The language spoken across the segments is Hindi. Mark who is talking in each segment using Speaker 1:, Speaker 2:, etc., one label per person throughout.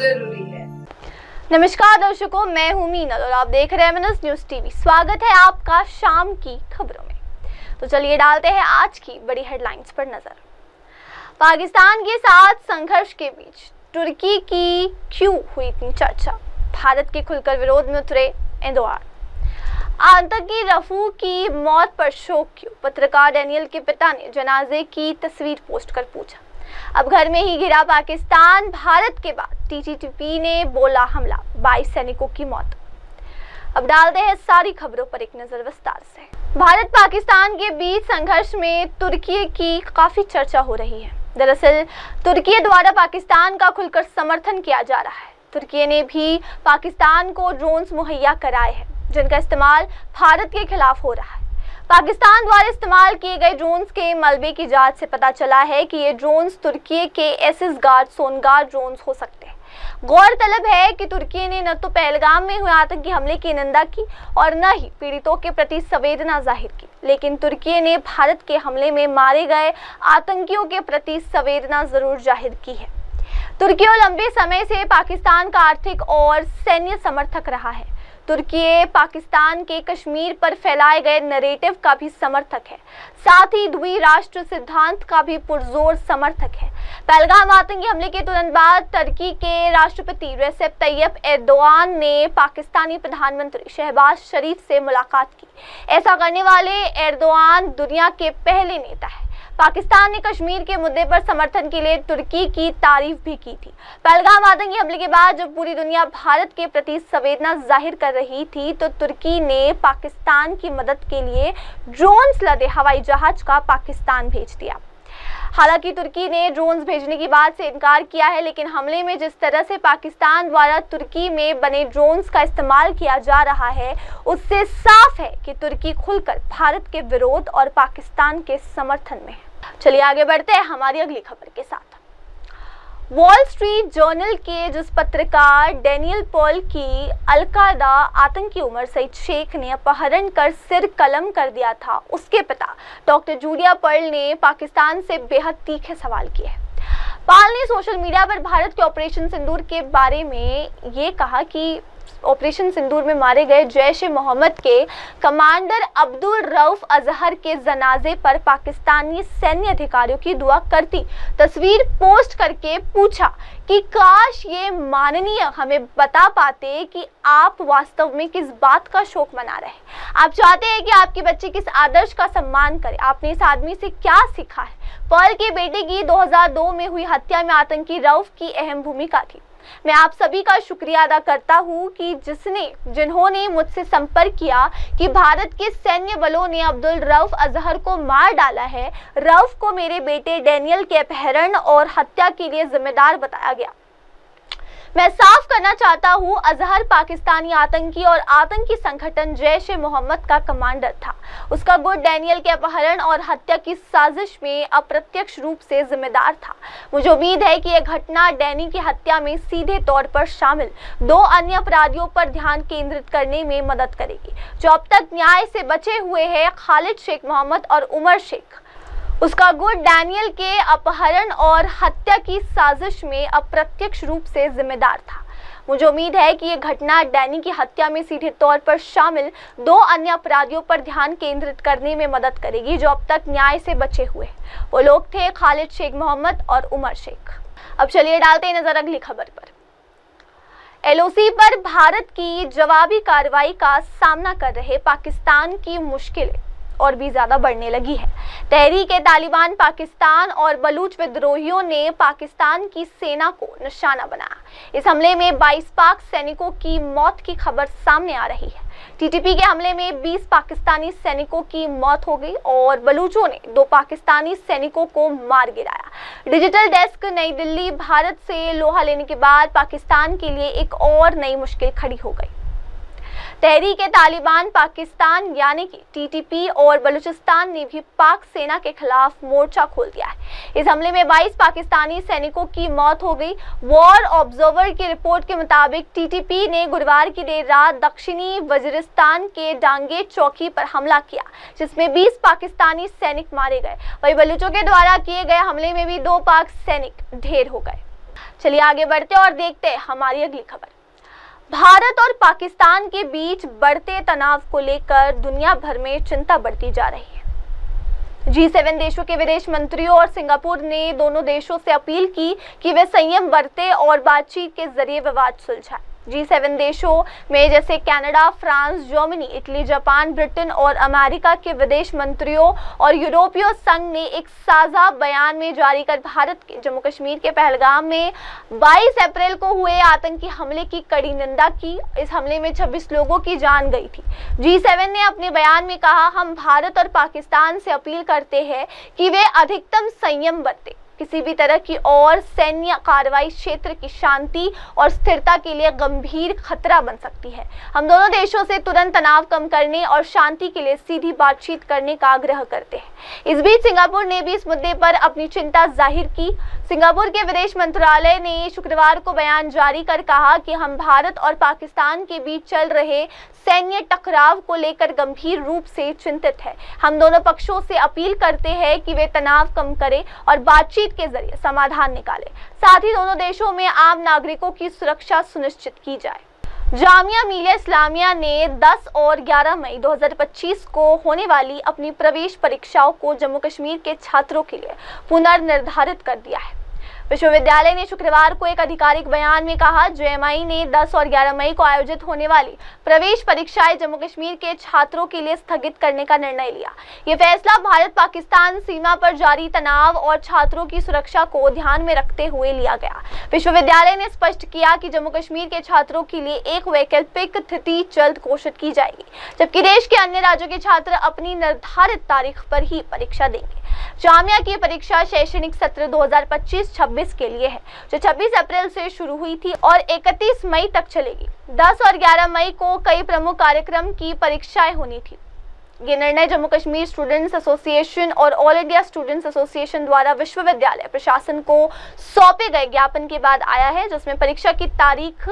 Speaker 1: जरूरी है।
Speaker 2: नमस्कार दर्शकों, मैं हूं मीनल और आप देख रहे हैं एमएनएस न्यूज टीवी। स्वागत है आपका शाम की खबरों में। तो चलिए डालते हैं आज की बड़ी हेडलाइंस पर नजर। पाकिस्तान के साथ संघर्ष के बीच तुर्की की क्यों हुई इतनी चर्चा? भारत के खुलकर विरोध में उतरे एर्दोआन। आतंकी रफू की मौत पर शोक क्यों? पत्रकार डैनियल के पिता ने जनाजे की तस्वीर पोस्ट कर पूछा। अब घर में ही घिरा पाकिस्तान, भारत के बाद टीटीपी ने बोला हमला, 22 सैनिकों की मौत। अब डालते हैं सारी खबरों पर एक नजर विस्तार से। भारत पाकिस्तान के बीच संघर्ष में तुर्की की काफी चर्चा हो रही है। दरअसल तुर्की द्वारा पाकिस्तान का खुलकर समर्थन किया जा रहा है। तुर्की ने भी पाकिस्तान को ड्रोन्स मुहैया कराए हैं, जिनका इस्तेमाल भारत के खिलाफ हो रहा है। पाकिस्तान द्वारा इस्तेमाल किए गए ड्रोन्स के मलबे की जांच से पता चला है कि ये ड्रोन्स तुर्की के एसिस गार्ड सोनगार ड्रोन्स हो सकते हैं। गौरतलब है कि तुर्की ने न तो पहलगाम में हुए आतंकी हमले की निंदा की और न ही पीड़ितों के प्रति संवेदना जाहिर की, लेकिन तुर्की ने भारत के हमले में मारे गए आतंकियों के प्रति संवेदना जरूर जाहिर की है। तुर्की लंबे समय से पाकिस्तान का आर्थिक और सैन्य समर्थक रहा है। तुर्की पाकिस्तान के कश्मीर पर फैलाए गए नैरेटिव का भी समर्थक है, साथ ही द्विराष्ट्र सिद्धांत का भी पुरजोर समर्थक है। पहलगाम आतंकी हमले के तुरंत बाद तुर्की के राष्ट्रपति रेसेप तैयब एर्दोआन ने पाकिस्तानी प्रधानमंत्री शहबाज शरीफ से मुलाकात की। ऐसा करने वाले एर्दोआन दुनिया के पहले नेता है। पाकिस्तान ने कश्मीर के मुद्दे पर समर्थन के लिए तुर्की की तारीफ भी की थी। पहलगाम आतंकी हमले के बाद जब पूरी दुनिया भारत के प्रति संवेदना जाहिर कर रही थी, तो तुर्की ने पाकिस्तान की मदद के लिए ड्रोन्स लदे हवाई जहाज का पाकिस्तान भेज दिया। हालांकि तुर्की ने ड्रोन्स भेजने की बात से इनकार किया है, लेकिन हमले में जिस तरह से पाकिस्तान द्वारा तुर्की में बने ड्रोन्स का इस्तेमाल किया जा रहा है, उससे साफ है कि तुर्की खुलकर भारत के विरोध और पाकिस्तान के समर्थन में है। चलिए आगे बढ़ते हैं हमारी अगली खबर के साथ। वॉल स्ट्रीट जर्नल के जिस पत्रकार डैनियल पर्ल की अलकायदा आतंकी उमर सईद शेख ने अपहरण कर सिर कलम कर दिया था, उसके पिता डॉक्टर जूलिया पर्ल ने पाकिस्तान से बेहद तीखे सवाल किए हैं। पाल ने सोशल मीडिया पर भारत के ऑपरेशन सिंदूर के बारे में ये कहा कि ऑपरेशन सिंदूर में मारे गए जैश ए मोहम्मद के कमांडर अब्दुल रऊफ अजहर के जनाजे पर पाकिस्तानी सैन्य अधिकारियों की दुआ करती तस्वीर पोस्ट करके पूछा कि काश ये माननीय हमें बता पाते कि आप वास्तव में किस बात का शोक मना रहे हैं। आप चाहते हैं कि आपके बच्चे किस आदर्श का सम्मान करे। आपने इस आदमी से क्या सीखा है? पर्ल के बेटे की 2002 में हुई हत्या में आतंकी रऊफ की अहम भूमिका थी। मैं आप सभी का शुक्रिया अदा करता हूं कि जिन्होंने मुझसे संपर्क किया कि भारत के सैन्य बलों ने अब्दुल रऊफ अजहर को मार डाला है। रऊफ को मेरे बेटे डैनियल के अपहरण और हत्या के लिए जिम्मेदार बताया गया। मैं साफ करना चाहता हूं, अजहर पाकिस्तानी आतंकी और आतंकी संगठन जैश ए मोहम्मद का कमांडर था। उसका गुट डैनियल के अपहरण और हत्या की साजिश में अप्रत्यक्ष रूप से जिम्मेदार था। मुझे उम्मीद है कि यह घटना डैनी की हत्या में सीधे तौर पर शामिल 2 अन्य अपराधियों पर ध्यान केंद्रित करने में मदद करेगी, जो अब तक न्याय से बचे हुए हैं। खालिद शेख मोहम्मद और उमर शेख, उसका गुट डैनियल के अपहरण और हत्या की साजिश में अप्रत्यक्ष रूप से जिम्मेदार था। मुझे उम्मीद है कि यह घटना डैनी की हत्या में सीधे तौर पर शामिल 2 अन्य अपराधियों पर ध्यान केंद्रित करने में मदद करेगी, जो अब तक न्याय से बचे हुए। वो लोग थे खालिद शेख मोहम्मद और उमर शेख। अब चलिए डालते हैं नजर अगली खबर पर। एलओसी पर भारत की जवाबी कार्रवाई का सामना कर रहे पाकिस्तान की मुश्किलें और भी ज्यादा बढ़ने लगी है। तहरीक ए तालिबान पाकिस्तान और बलूच विद्रोहियों ने पाकिस्तान की सेना को निशाना बनाया। इस हमले में 22 पाक सैनिकों की मौत की खबर सामने आ रही है। टीटीपी के हमले में 20 पाकिस्तानी सैनिकों की मौत हो गई और बलूचों ने 2 पाकिस्तानी सैनिकों को मार गिराया। डिजिटल डेस्क, नई दिल्ली। भारत से लोहा लेने के बाद पाकिस्तान के लिए एक और नई मुश्किल खड़ी हो गई। तहरीक ए तालिबान पाकिस्तान यानी कि टीटीपी और बलूचिस्तान ने भी पाक सेना के खिलाफ मोर्चा खोल दिया है। इस हमले में 22 पाकिस्तानी सैनिकों की मौत हो गई। वॉर ऑब्जर्वर की रिपोर्ट के मुताबिक टीटीपी ने गुरुवार की देर रात दक्षिणी वजीरिस्तान के डांगे चौकी पर हमला किया, जिसमें 20 पाकिस्तानी सैनिक मारे गए। वहीं बलूचों के द्वारा किए गए हमले में भी 2 पाक सैनिक ढेर हो गए। चलिए आगे बढ़ते और देखते हैं हमारी अगली खबर। भारत और पाकिस्तान के बीच बढ़ते तनाव को लेकर दुनिया भर में चिंता बढ़ती जा रही है। G7 देशों के विदेश मंत्रियों और सिंगापुर ने दोनों देशों से अपील की कि वे संयम बरतें और बातचीत के जरिए विवाद सुलझाएं। G7 देशों में जैसे Canada, France, Germany, Italy, Japan, Britain और अमेरिका के विदेश मंत्रियों और यूरोपीय संघ ने एक साझा बयान में जारी कर भारत के जम्मू कश्मीर के पहलगाम में 22 अप्रैल को हुए आतंकी हमले की कड़ी निंदा की। इस हमले में 26 लोगों की जान गई थी। G7 ने अपने बयान में कहा, हम भारत और पाकिस्तान से अपील करते हैं कि वे अधिकतम संयम बरतें। किसी भी तरह की और सैन्य कार्रवाई क्षेत्र की शांति और स्थिरता के लिए गंभीर खतरा बन सकती है। हम दोनों देशों से तुरंत तनाव कम करने और शांति के लिए सीधी बातचीत करने का आग्रह करते हैं। इस बीच सिंगापुर ने भी इस मुद्दे पर अपनी चिंता जाहिर की। सिंगापुर के विदेश मंत्रालय ने शुक्रवार को बयान जारी कर कहा कि हम भारत और पाकिस्तान के बीच चल रहे सैन्य टकराव को लेकर गंभीर रूप से चिंतित है। हम दोनों पक्षों से अपील करते हैं कि वे तनाव कम करें और बातचीत के जरिए समाधान निकालें। साथ ही दोनों देशों में आम नागरिकों की सुरक्षा सुनिश्चित की जाए। जामिया मिलिया इस्लामिया ने 10 और 11 मई 2025 को होने वाली अपनी प्रवेश परीक्षाओं को जम्मू कश्मीर के छात्रों के लिए पुनर्निर्धारित कर दिया है। विश्वविद्यालय ने शुक्रवार को एक आधिकारिक बयान में कहा, JMI ने 10 और 11 मई को आयोजित होने वाली प्रवेश परीक्षाएं जम्मू कश्मीर के छात्रों के लिए स्थगित करने का निर्णय लिया। यह फैसला भारत पाकिस्तान सीमा पर जारी तनाव और छात्रों की सुरक्षा को ध्यान में रखते हुए लिया गया। विश्वविद्यालय ने स्पष्ट किया कि जम्मू कश्मीर के छात्रों के लिए एक वैकल्पिक तिथि जल्द घोषित की जाएगी, जबकि देश के अन्य राज्यों के छात्र अपनी निर्धारित तारीख पर ही परीक्षा देंगे। जामिया की परीक्षा शैक्षणिक सत्र 2025-26 के लिए है, जो 26 अप्रैल से शुरू हुई थी और 31 मई तक चलेगी। 10 और 11 मई को कई प्रमुख कार्यक्रम की परीक्षाएं होनी थी। ये निर्णय जम्मू कश्मीर स्टूडेंट्स एसोसिएशन और ऑल इंडिया स्टूडेंट्स एसोसिएशन द्वारा विश्वविद्यालय प्रशासन को सौंपे गए ज्ञापन के बाद आया है, जिसमें परीक्षा की तारीख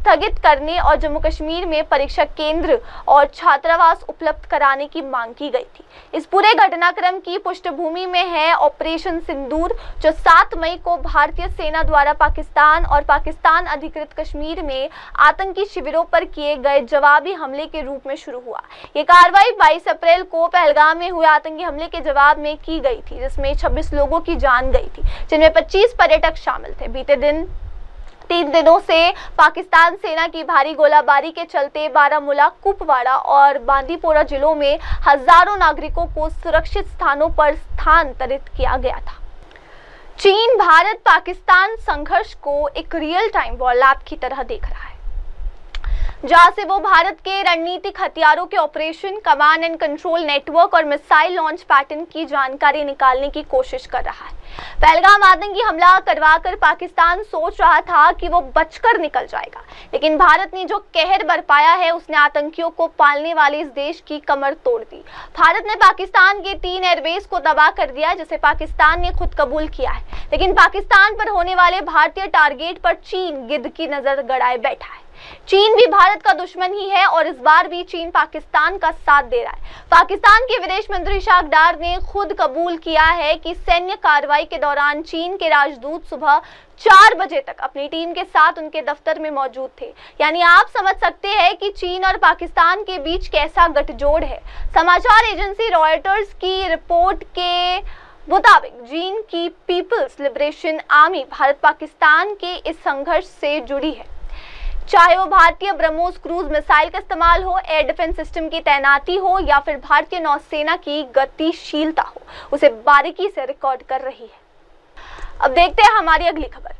Speaker 2: स्थगित करने और जम्मू कश्मीर में परीक्षा केंद्र और छात्रावास उपलब्ध कराने की मांग की गई थी। इस पूरे घटनाक्रम की पृष्ठभूमि में है ऑपरेशन सिंदूर, जो 7 मई को भारतीय सेना द्वारा पाकिस्तान और पाकिस्तान अधिकृत कश्मीर में आतंकी शिविरों पर किए गए जवाबी हमले के रूप में शुरू हुआ। ये कार्रवाई 22 अप्रैल को पहलगाम में हुए आतंकी हमले के जवाब में की गई थी, जिसमें 26 लोगों की जान गई थी, जिनमें 25 पर्यटक शामिल थे। बीते 3 दिनों से पाकिस्तान सेना की भारी गोलाबारी के चलते बारामूला, कुपवाड़ा और बांदीपोरा जिलों में हजारों नागरिकों को सुरक्षित स्थानों पर स्थानांतरित किया गया था। चीन भारत पाकिस्तान संघर्ष को एक रियल टाइम वॉर लैब की तरह देख रहा है, जहां से वो भारत के रणनीतिक हथियारों के operation, command and control network और मिसाइल लॉन्च पैटर्न की जानकारी निकालने की कोशिश कर रहा है। पहलगाम आतंकी हमला करवाकर पाकिस्तान सोच रहा था कि वो बचकर निकल जाएगा, लेकिन भारत ने जो कहर बरपाया है उसने आतंकियों को पालने वाले इस देश की कमर तोड़ दी। भारत ने पाकिस्तान के 3 एयरबेस को तबाह कर दिया, जिसे पाकिस्तान ने खुद कबूल किया है, लेकिन पाकिस्तान पर होने वाले भारतीय टारगेट पर चीन गिद्ध की नजर गड़ाए बैठा है। चीन भी भारत का दुश्मन ही है और इस बार भी चीन पाकिस्तान का साथ दे रहा है। पाकिस्तान के विदेश मंत्री इशाक डार ने खुद कबूल किया है कि सैन्य कार्रवाई के दौरान चीन के राजदूत सुबह 4 बजे तक अपनी टीम के साथ उनके दफ्तर में मौजूद थे। यानी आप समझ सकते हैं कि चीन और पाकिस्तान के बीच कैसा गठजोड़ है। समाचार एजेंसी रॉयटर्स की रिपोर्ट के मुताबिक चीन की people's liberation army Bharat Pakistan के इस संघर्ष से जुड़ी है। चाहे वो भारतीय ब्रह्मोस क्रूज मिसाइल का इस्तेमाल हो, एयर डिफेंस सिस्टम की तैनाती हो या फिर भारतीय नौसेना की गतिशीलता हो, उसे बारीकी से रिकॉर्ड कर रही है। अब देखते हैं हमारी अगली खबर।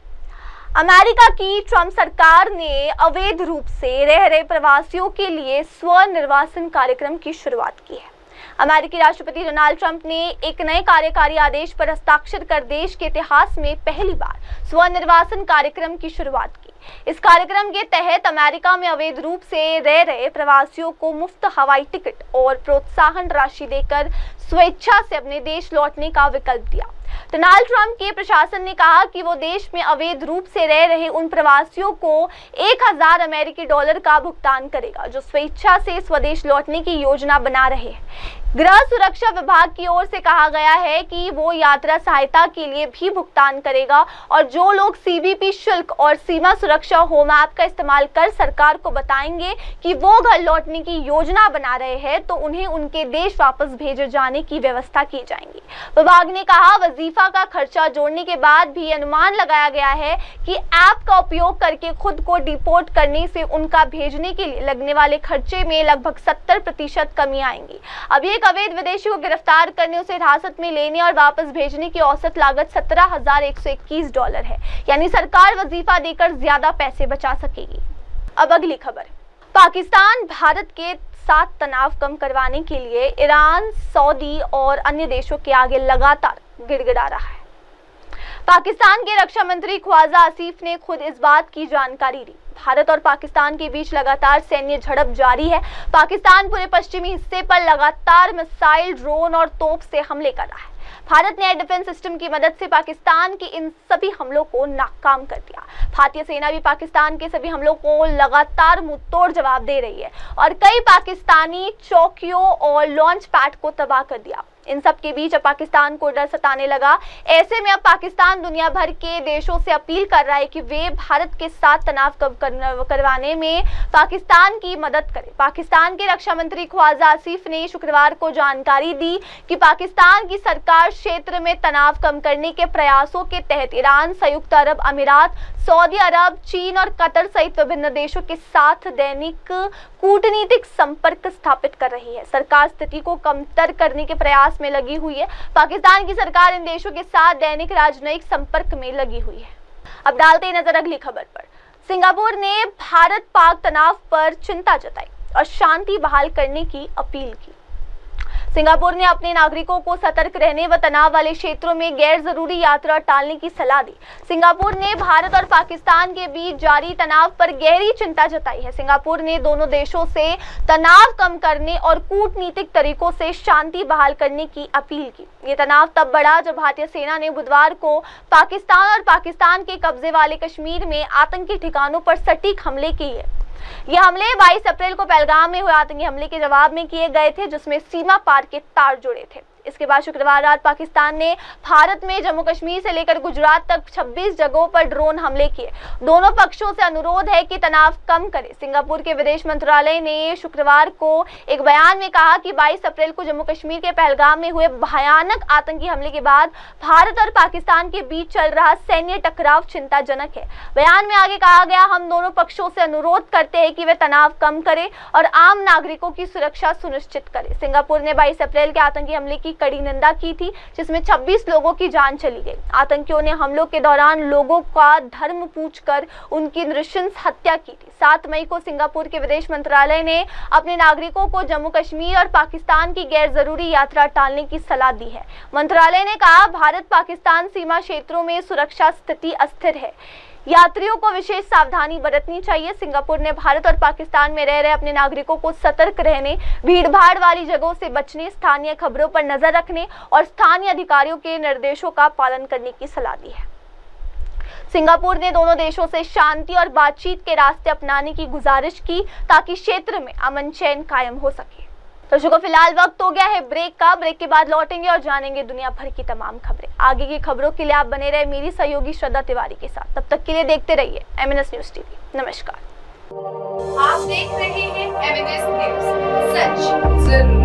Speaker 2: अमेरिका की ट्रंप सरकार ने अवैध रूप से रह रहे प्रवासियों के लिए स्वनिर्वासन कार्यक्रम की शुरुआत की है। अमेरिकी राष्ट्रपति डोनाल्ड ट्रंप ने एक नए कार्यकारी आदेश पर हस्ताक्षर कर देश के इतिहास में पहली बार स्वनिर्वासन कार्यक्रम की शुरुआत की। इस कार्यक्रम के तहत अमेरिका में अवैध रूप से रह रहे प्रवासियों को मुफ्त हवाई टिकट और प्रोत्साहन राशि देकर स्वेच्छा से अपने देश लौटने का विकल्प दिया। डोनाल्ड ट्रंप के प्रशासन ने कहा कि वो देश में अवैध रूप से रह रहे उन प्रवासियों को 1000 अमेरिकी डॉलर का भुगतान करेगा जो स्वेच्छा से स्वदेश लौटने की योजना बना रहे हैं। गृह सुरक्षा विभाग की ओर से कहा गया है कि वो यात्रा सहायता के लिए भी भुगतान करेगा और जो लोग सीबीपी शुल्क और सीमा सुरक्षा होम ऐप का इस्तेमाल कर सरकार को बताएंगे कि वो घर लौटने की योजना बना रहे हैं तो उन्हें उनके देश वापस भेजे जाने की व्यवस्था की जाएगी। विभाग ने कहा वजीफा का खर्चा जोड़ने के बाद भी अनुमान लगाया गया है कि ऐप का उपयोग करके खुद को डिपोर्ट करने से उनका भेजने के लिए लगने वाले खर्चे में लगभग 70% कमी आएगी। अब एक अवैध विदेशी को गिरफ्तार करने, उसे हिरासत में लेने और वापस भेजने की औसत लागत $17,121 है, यानी सरकार वजीफा देकर ज्यादा पैसे बचा सकेगी। अब अगली खबर, पाकिस्तान भारत के साथ तनाव कम करवाने के लिए ईरान, सऊदी और अन्य देशों के आगे लगातार गिड़गिड़ा रहा है। पाकिस्तान के रक्षा मंत्री ख्वाजा आसिफ ने खुद इस बात की जानकारी दी। भारत और पाकिस्तान के बीच लगातार सैन्य झड़प जारी है। पाकिस्तान पूरे पश्चिमी हिस्से पर लगातार मिसाइल, ड्रोन और तोप से हमले कर रहा है। भारत ने एयर डिफेंस सिस्टम की मदद से पाकिस्तान के इन सभी हमलों को नाकाम कर दिया। भारतीय सेना भी पाकिस्तान के सभी हमलों को लगातार मुंहतोड़ जवाब दे रही है और कई पाकिस्तानी चौकियों और लॉन्च पैड को तबाह कर दिया। इन सब के बीच अब पाकिस्तान को डर सताने लगा। ऐसे में अब पाकिस्तान दुनिया भर के देशों से अपील कर रहा है कि वे भारत के साथ तनाव कम करवाने में पाकिस्तान की मदद करें। पाकिस्तान के रक्षा मंत्री ख्वाजा आसिफ ने शुक्रवार को जानकारी दी कि पाकिस्तान की सरकार क्षेत्र में तनाव कम करने के प्रयासों के तहत ईरान, संयुक्त अरब अमीरात, सऊदी अरब, चीन और कतर सहित विभिन्न देशों के साथ दैनिक कूटनीतिक संपर्क स्थापित कर रही है। सरकार स्थिति को कमतर करने के प्रयास में लगी हुई है। पाकिस्तान की सरकार इन देशों के साथ दैनिक राजनयिक संपर्क में लगी हुई है। अब डालते हैं नजर अगली खबर पर। सिंगापुर ने भारत पाक तनाव पर चिंता जताई और शांति बहाल करने की अपील की। सिंगापुर ने अपने नागरिकों को सतर्क रहने व तनाव वाले क्षेत्रों में गैर जरूरी यात्रा टालने की सलाह दी। सिंगापुर ने भारत और पाकिस्तान के बीच जारी तनाव पर गहरी चिंता जताई है। सिंगापुर ने दोनों देशों से तनाव कम करने और कूटनीतिक तरीकों से शांति बहाल करने की अपील की। ये तनाव तब बढ़ा जब भारतीय सेना ने बुधवार को पाकिस्तान और पाकिस्तान के कब्जे वाले कश्मीर में आतंकी ठिकानों पर सटीक हमले किए। ये हमले 22 अप्रैल को पहलगाम में हुए आतंकी हमले के जवाब में किए गए थे, जिसमें सीमा पार के तार जुड़े थे। इसके बाद शुक्रवार रात पाकिस्तान ने भारत में जम्मू कश्मीर से लेकर गुजरात तक 26 जगहों पर ड्रोन हमले किए। दोनों पक्षों से अनुरोध है कि तनाव कम करें। सिंगापुर के विदेश मंत्रालय ने शुक्रवार को एक बयान में कहा कि 22 अप्रैल को जम्मू कश्मीर के पहलगाम में हुए भयानक आतंकी हमले के बाद भारत और पाकिस्तान के बीच चल रहा सैन्य टकराव चिंताजनक है। बयान में आगे कहा गया, हम दोनों पक्षों से अनुरोध करते हैं कि वे तनाव कम करें और आम नागरिकों की सुरक्षा सुनिश्चित करें। सिंगापुर ने 22 अप्रैल के आतंकी हमले की कड़ी निंदा की थी, जिसमें 26 लोगों की जान चली गई। आतंकियों ने हमलों के दौरान लोगों का धर्म पूछकर उनकी नृशंस हत्या की थी। 7 मई को सिंगापुर के विदेश मंत्रालय ने अपने नागरिकों को जम्मू कश्मीर और पाकिस्तान की गैर जरूरी यात्रा टालने की सलाह दी है। मंत्रालय ने कहा, भारत पाकिस्तान सीमा क्षेत्रों में सुरक्षा स्थिति अस्थिर है, यात्रियों को विशेष सावधानी बरतनी चाहिए। सिंगापुर ने भारत और पाकिस्तान में रह रहे अपने नागरिकों को सतर्क रहने, भीड़भाड़ वाली जगहों से बचने, स्थानीय खबरों पर नजर रखने और स्थानीय अधिकारियों के निर्देशों का पालन करने की सलाह दी है। सिंगापुर ने दोनों देशों से शांति और बातचीत के रास्ते अपनाने की गुजारिश की ताकि क्षेत्र में अमन चैन कायम हो सके। दर्शकों, फिलहाल वक्त हो गया है ब्रेक का। ब्रेक के बाद लौटेंगे और जानेंगे दुनिया भर की तमाम खबरें। आगे की खबरों के लिए आप बने रहे मेरी सहयोगी श्रद्धा तिवारी के साथ। तब तक के लिए देखते रहिए MNS न्यूज़ टीवी। नमस्कार।
Speaker 1: आप देख रहे हैं MNS न्यूज़, सच जरूर।